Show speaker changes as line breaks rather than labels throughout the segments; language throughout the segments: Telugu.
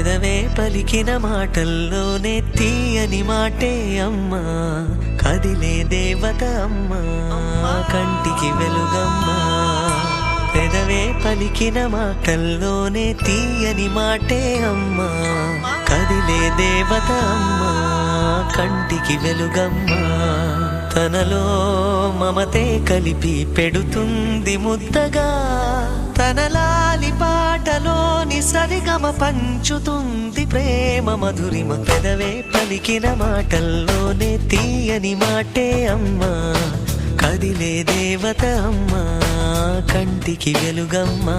పెదవే పలికిన మాటల్లోనే తీయని మాటే అమ్మా, కదిలే దేవత అమ్మా, కంటికి వెలుగమ్మా. పెదవే పలికిన మాటల్లోనే తీయని మాటే అమ్మా, కదిలే దేవత అమ్మా, కంటికి వెలుగమ్మా. తనలో మమతే కలిపి పెడుతుంది ముద్దగా, తన లాలి పాటలోని సరిగమ పంచుతుంది ప్రేమ మధురిమ. పెదవే పలికిన మాటల్లోనే తీయని మాటే అమ్మా, కదిలే దేవత అమ్మా, కంటికి వెలుగమ్మా.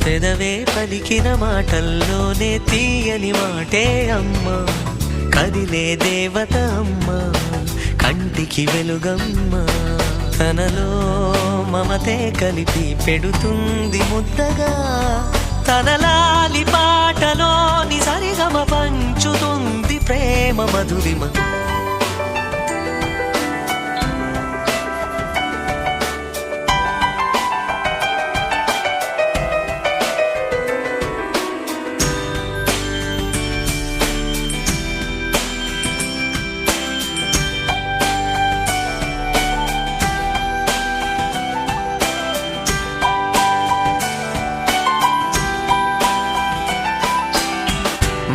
పెదవే పలికిన మాటల్లోనే తీయని మాటే అమ్మా, కదిలే దేవత అమ్మా, కంటికి వెలుగమ్మా. తనలో మమతే కలిపి పెడుతుంది ముద్దగా, తన లాలి పాటలోని సరిగమ పంచుతుంది ప్రేమ మధురిమ.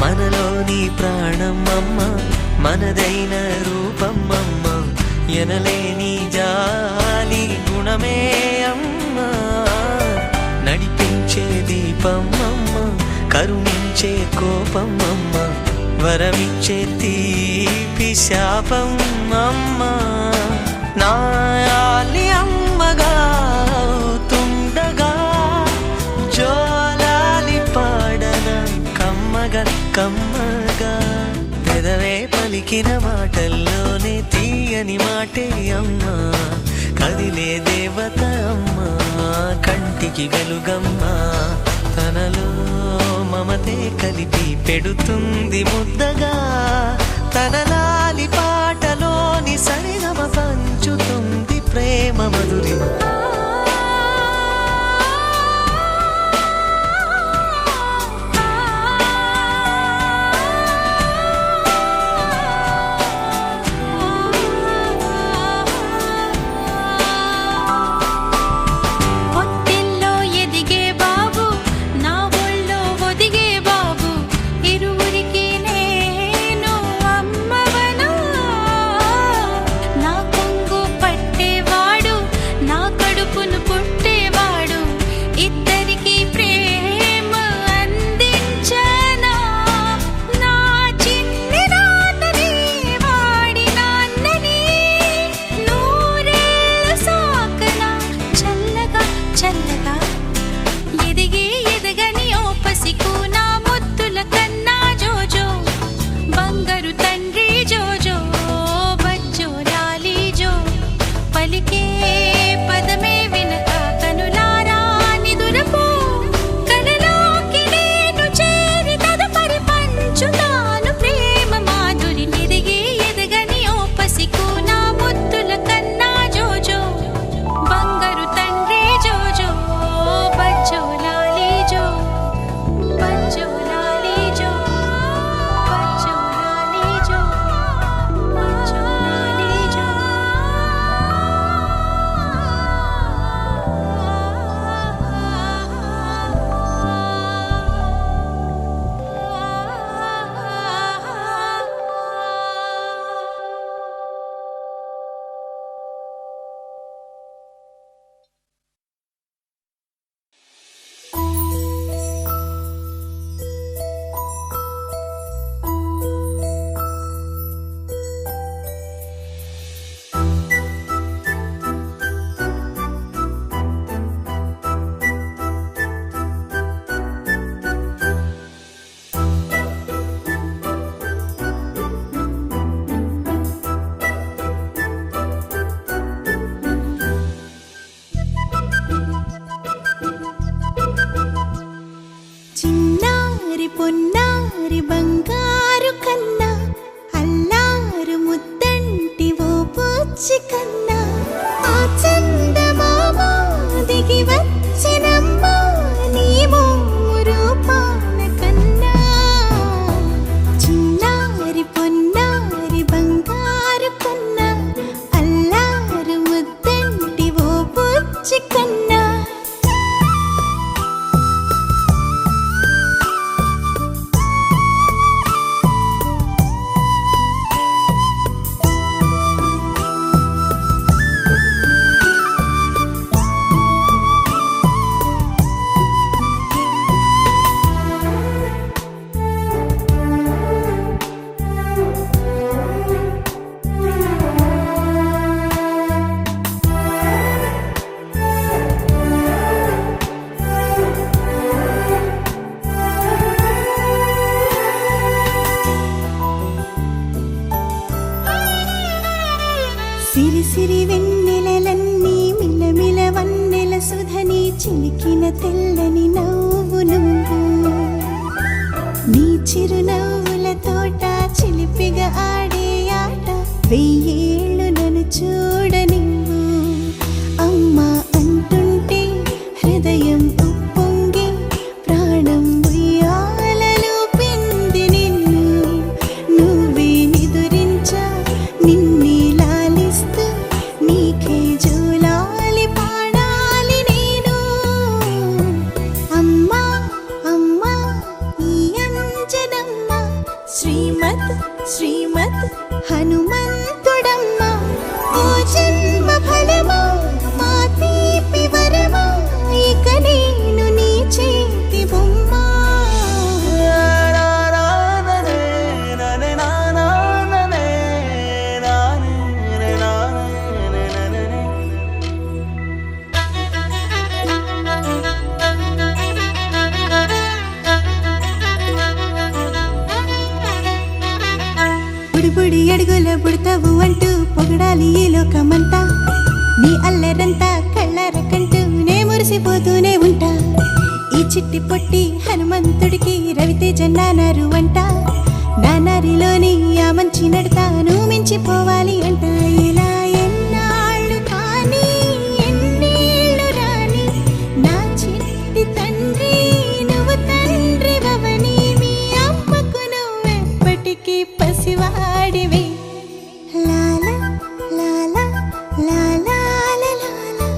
మనలోని ప్రాణమమ్మ, మనదైన రూపమమ్మ, ఎనలేని జాలి గుణమే అమ్మ. నడిపించే దీపమమ్మ, కరుణించే కోపమమ్మ, వరమిచ్చే తీపి శాపమమ్మ. నాయాలి అమ్మగా తుండగా, జోలాలి పాడన కమ్మగా కమ్మగా. పెదవే పలికిన మాటల్లోనే తీయని మాటే అమ్మా, కదిలే దేవత అమ్మా, కంటికి వెలుగమ్మా. తనలో మమతే కలిపి పెడుతుంది ముద్దగా, తన లాలి పాటలోని సరిగమ పంచుతుంది ప్రేమ మధురిమ.
సిరి సిరి వెన్నెలలన్నీ మిలమిల వన్నెల సుధని చిలికిన తెల్లని నవ్వు నువ్వు నీ చిరునవ్వుల తోట చిలిపిగా ఆడే ఆట వెయ్యేళ్ళు నన్ను చూడనివ్వు అమ్మా అంటుంటే హృదయం ఉప్పొంగి ప్రాణం ఉయ్యాలలో పిండి నిన్ను నువ్వే నిదురించా నిన్నే లాలిస్తూ నీకే జూలాలి పాడాలి నేను అమ్మా అమ్మా ఈ అంజనమ్మ శ్రీమత్ శ్రీమత్ హనుమంతుడమ్మ ఓ జన్మ ఫలమా మా తీపి వరమా ఇక నేను నీ చేతి బొమ్మ బుడిబుడి అడుగుల బుడతావు అంటూ పొగడాలి ఈ లోకమంతా నీ అల్లరంతా కళ్ళారకంటూ నే మురిసిపోతూనే ఉంటా ఈ చిట్టి పొట్టి హనుమంతుడికి రవితేజ నానారు అంట నానారిలోని ఆ మంచి నడతాను మించిపోవాలి అంట ఇలా ఎన్నాళ్ళు కానీ ఎన్నేళ్ళు రాని నా చిట్టి తండ్రి నువ్వు తండ్రి భవని మీ అమ్మకు నువ్వెప్పటికీ పసివాడివి లాలా లాలా లాలా లాలా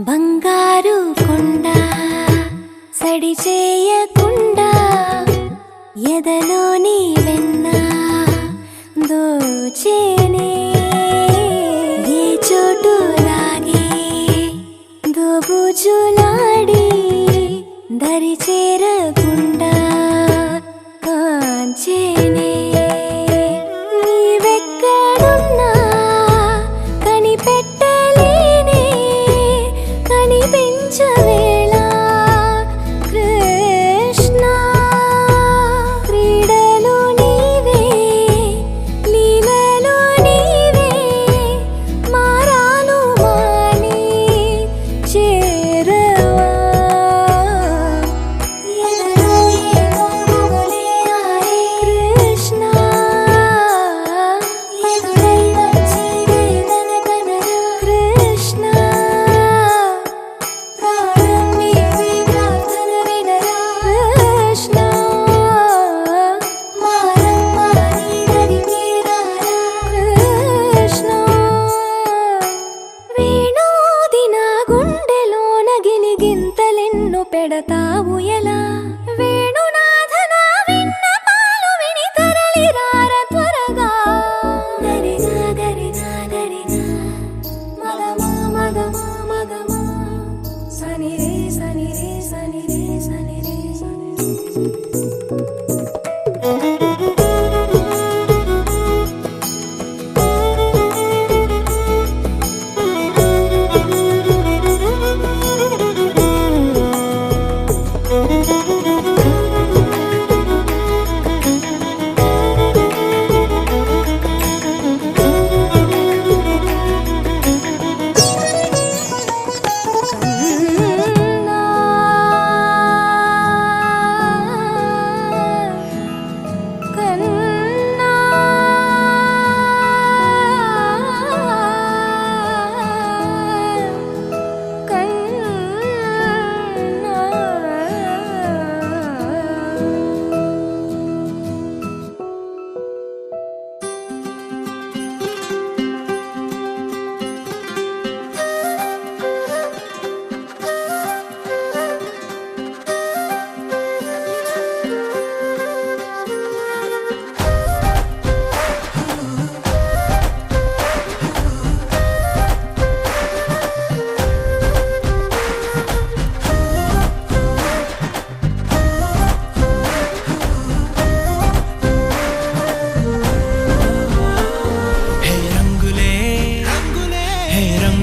బంగారు కొండ సడి చేయకుండా ఎదలోని వెన్న దోచేనే ఏ చోటు లాగే దోబుజులాడి దరి చేరకుండా కాంచేనే నీవెక్కడున్నా కనిపెట్టలేనే కనిపించవేళ కృష్ణ క్రీడలు నీవే లీలలు నీవే మారాను మాని చేరవా ఎదలో ఏదో మొగలే ఆరే కృష్ణ ఎదురై వచ్చి వేదన కనరా కృష్ణ ప్రాణ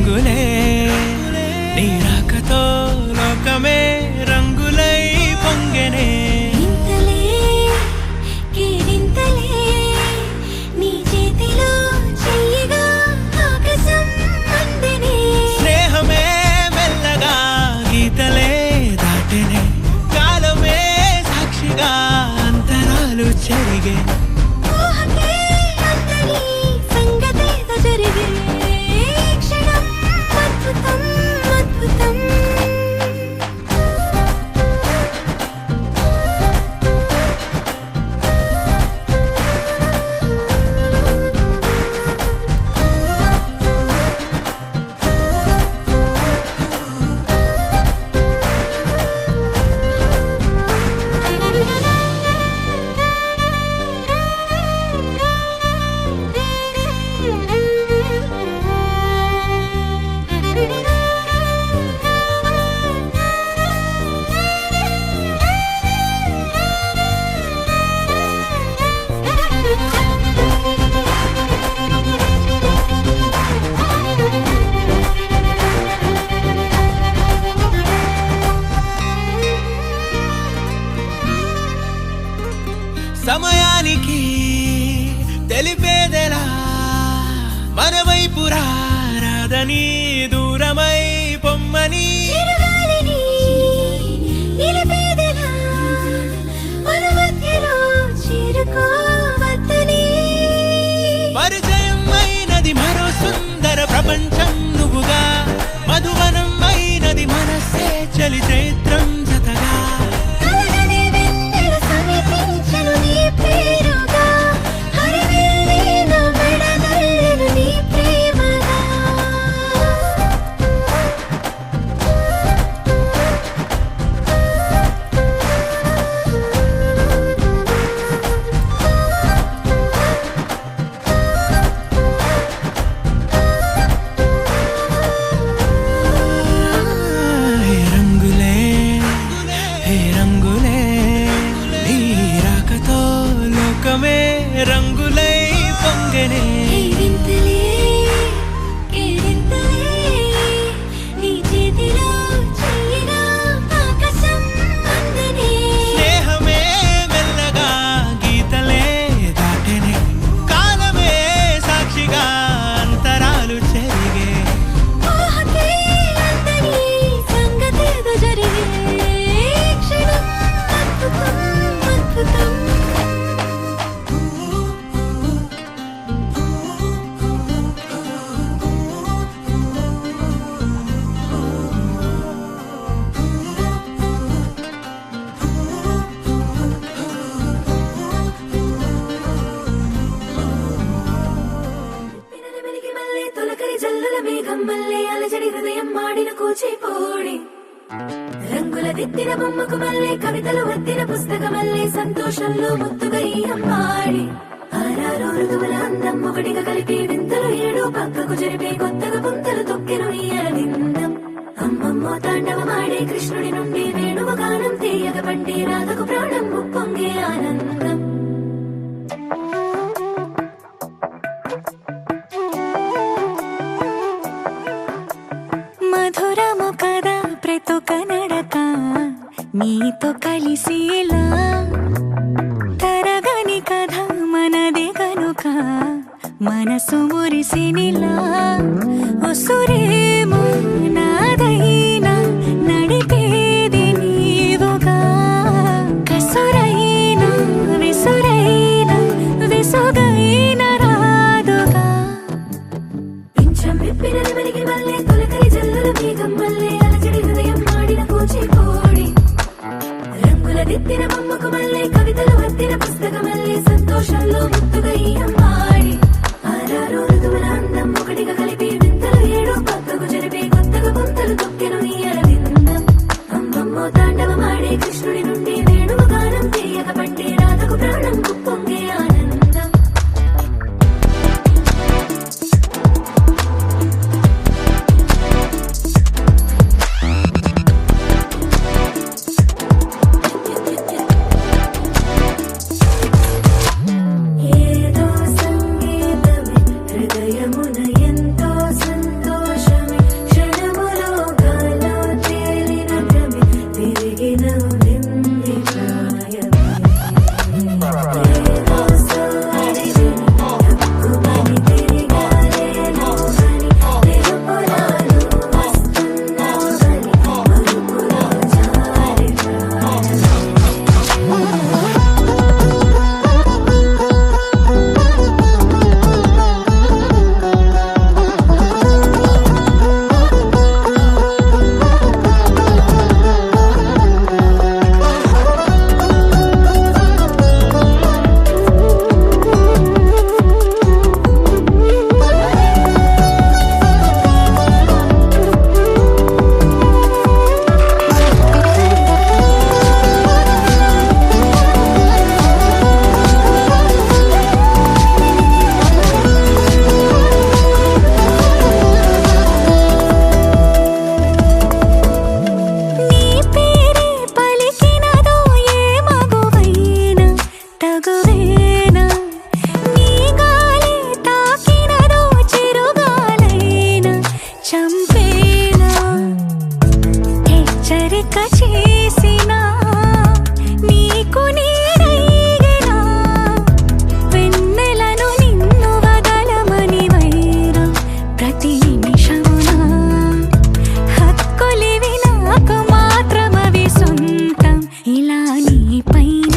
రంగులే నీ రాకతో లోకమే రంగులై పొంగెనే
ఇంతలే కేరింతలే నీ చేతిలో చెయ్యగా ఆకాశం అందెనే
స్నేహమే మెల్లగా గీతలే దాటెనే కాలమే సాక్షిగా అంతరాలు చెరిగే
ఊహకే అందని సంగతేదో జరిగే ఈ క్షణం అద్భుతం అద్భుతం
సమయానికి తెలిపేదెలా మన వైపు రాదని దూరమై పొమ్మని
చిరుగాలిని నిలిపేదెలా మన మధ్యలో చేరుకోవద్దని
పరిచయం అయినది మరో సుందర ప్రపంచం నువ్వుగా మధువనం అయినది మనసే చలి చైత్రం జతగా
కలగని వెన్నెల సమీపించెను నీ పేరుగా హరివిల్లి నా మెడదల్లెను నీ ప్రేమగా
హే రంగులే హే రంగులే నీ రాకతో లోకమే రంగులై పొంగెనే
కేరింతలే కేరింతలే నీ చేతిలో చెయ్యగా ఆకాశం అందెనే
స్నేహమే మెల్లగా గీతలే దాటెనే కాలమే సాక్షిగా అంతరాలు చెరిగే
ఊహకే అందని సంగతేదో జరిగే ఈ క్షణం అద్భుతం అద్భుతం పినని వెలిగి మల్లె తొలకరి జల్లుల మేఘం మల్లె అలజడి హృదయం మాడిన కూచిపోడి రంగుల దిద్దిన బొమ్మకు మల్లె కవితలు వద్దిన పుస్తక మల్లె సంతోషంలో ముద్దుగా ఈ అమ్మాడి ఆరారు ఋతువుల అందం ఒకటిగా కలిపి వింతలు ఏడు పక్కకు జరిపే కొత్తగా పుంతలు తొక్కెను ఈ అరవిందం అమ్మమ్మో తాండవమాడే కృష్ణుడి నుండి వేణువ గానం తీయగ పండి రాధకు ప్రాణం ఉప్పొంగే ఆనందం మధురము కదా ప్రతొక నడక నీతో కలిసేలా తరగని కథ మనదే కనుక మనసు మురిసినిలా ఉసురేమో నాదైనా నడిపేది నీవుగా కసురైనా విసురైనా విసుగైన రాదుగా పింఛం విప్పినది వెలిగి మల్లె తొలకరి జల్లుల మేఘం మల్లె అలజడి హృదయం మాడిన కూచిపోడి రంగుల దిద్దిన బొమ్మకు మల్లె కవితలు వద్దిన పుస్తక మల్లె సంతోషంలో ముద్దుగా ఈ అమ్మాడి ఆరారు ఋతువుల అందం ఒకటిగా కలిపి వింతలు ఏడు పక్కకు జరిపే కొత్తగా పుంతలు తొక్కెను ఈ అరవిందం అమ్మమ్మో తాండవమాడే కృష్ణుడి నుండి వేణువ గానం తీయగ పండి రాధకు ప్రాణం ఉప్పొంగే ఆనందం ఏ చంపేనా హెచ్చరిక చేసినా నీకు నేనైనా వెన్నెలను నిన్ను వదలమని వైరా ప్రతి నిమిషమునా హక్కులివి నాకు మాత్రమవి సొంతం ఇలా నీ పైన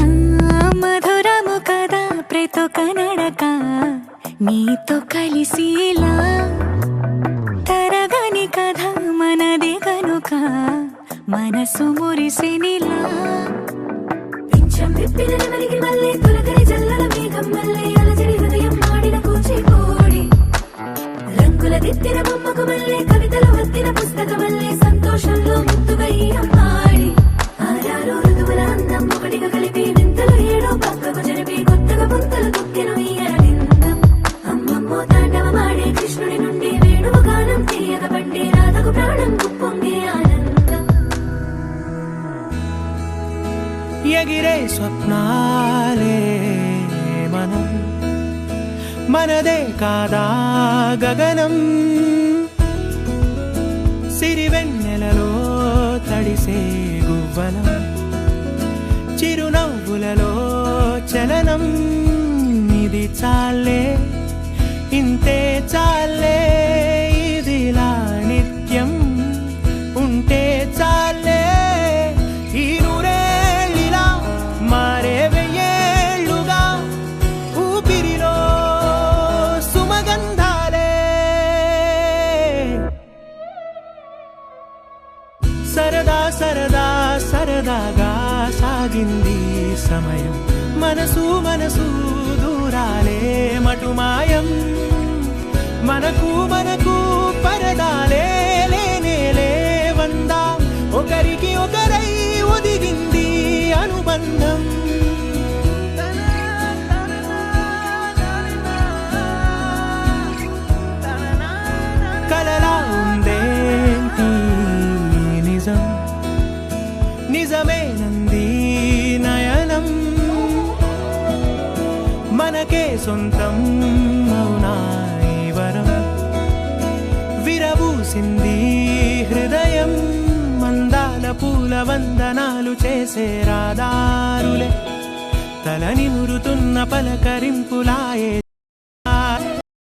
మధురము కదా ప్రతొక నడక నీతో కలిసిలా తరగని కథ మనది గనుక మనసు మురిసినిలా పింఛం విప్పిన నెమలికి మళ్ళీ తొలకరి జల్లల మేఘం మళ్ళీ అలజడి హృదయం మాడిన కూచిపూడి రంగుల దిద్దిన బొమ్మకు మళ్ళీ కవితలు వత్తిన పుస్తక మళ్ళీ సంతోషంలో ముద్దుగా ఈ అమ్మాడి ఆరారు ఋతువుల అందం ఒకటిగా కలిపి వింతలు ఏడో పక్కకు జరిపి కొత్తగా పుంతలు తొక్కెను ఈ అరవిందం అమ్మమ్మో తాండవమాడే కృష్ణుడి నుండి వేణువు గానం తీయగ పండి రాధకు ప్రాణం పొంగే ఆనందం
ఎగిరే స్వప్నాలే మనం మనదే కాదా గగనం సిరివెన్నెలలో తడిసే గువ్వలం చిరునవ్వులలో చలనం ఇది చాలే ఇంతే చాలే ఇదిలా నిత్యం ఉంటే చాలే ఈ నూరేళ్ళిలా మారే వెయ్యేళ్ళుగా ఊపిరిలో సుమగంధాలే సరదా సరదా సరదాగా సాగింది సమయం మనసు మనసు దూరాలే మటుమాయం మనకు మనకు పరదాలే లేనే లేవందా ఒకరికి ఒకరై ఒదిగింది అనుబంధం కలలా ఉందేంటి నిజం నిజమేనంది నయనం మనకే సొంతం అవునా ఈ వరం విరబూసింది హృదయం మందాల పూల వందనాలు చేసే రాదారులే తల నిమురుతున్న పలకరింపులాయే